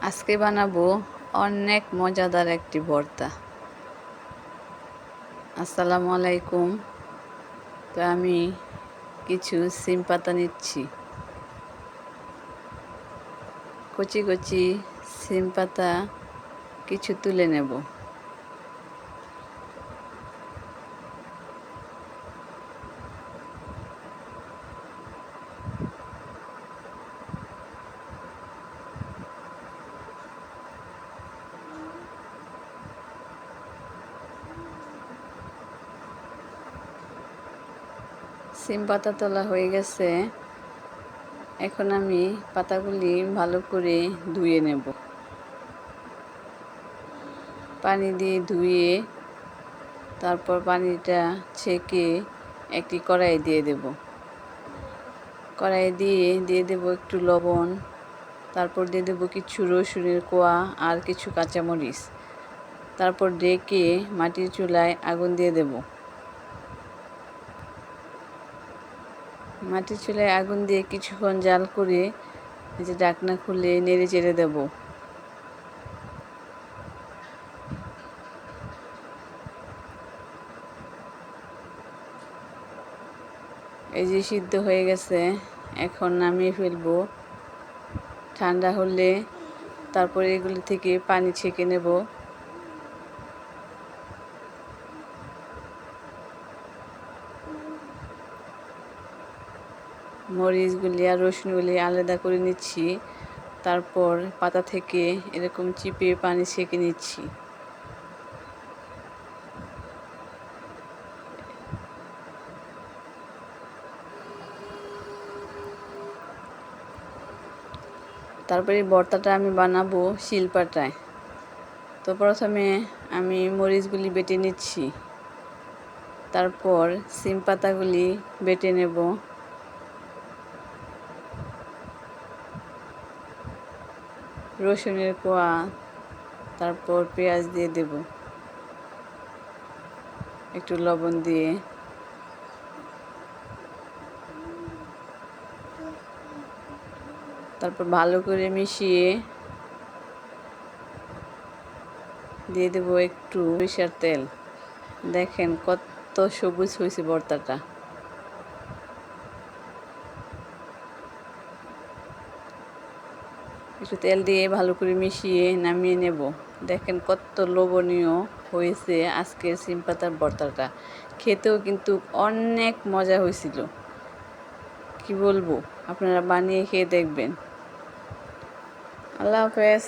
আজকে বানাবো অনেক মজাদার একটি ভর্তা। আসসালামু আলাইকুম। তো আমি কিছু সিম পাতা নিচ্ছি, কচি কচি সিম পাতা কিছু তুলে নেব। সিম পাতা তোলা হয়ে গেছে। এখন আমি পাতাগুলি ভালো করে ধুয়ে নেব। পানি দিয়ে ধুয়ে তারপর পানিটা ছেঁকে একটি কড়াই দিয়ে দেব। কড়াই দিয়ে দেব একটু লবণ, তারপর দিয়ে দেব কিছু রসুনের কোয়া আর কিছু কাঁচামরিচ। তারপর ডেকে মাটির চুলায় আগুন দিয়ে দেব। মাটির চুলায় আগুন দিয়ে কিছুক্ষণ জাল করে যে ঢাকনা খুলে নেড়ে চেড়ে দেব। এই যে সিদ্ধ হয়ে গেছে, এখন নামিয়ে ফেলবো। ঠান্ডা হলে তারপরে এগুলি থেকে পানি ছেঁকে নেব। মরিচগুলি আর রসুনগুলি আলাদা করে নিচ্ছি। তারপর পাতা থেকে এরকম চিপে পানি ছেঁকে নিচ্ছি। তারপরে ভর্তাটা আমি বানাবো শিলপাটায়। তো প্রথমে আমি মরিচগুলি বেটে নিচ্ছি, তারপর সিম পাতাগুলি বেটে নেব। রসুনের কোয়া, তারপর পেঁয়াজ দিয়ে দেব, একটু লবণ দিয়ে। তারপর ভালো করে মিশিয়ে দিয়ে দেব একটু সরিষার তেল। দেখেন কত সবুজ হয়েছে ভর্তাটা। একটু তেল দিয়ে ভালো করে মিশিয়ে নামিয়ে নেব। দেখেন কত লোভনীয় হয়েছে আজকের সিম পাতার ভর্তাটা। খেতেও কিন্তু অনেক মজা হয়েছিল, কি বলবো, আপনারা বানিয়ে খেয়ে দেখবেন। আল্লাহ হাফেজ।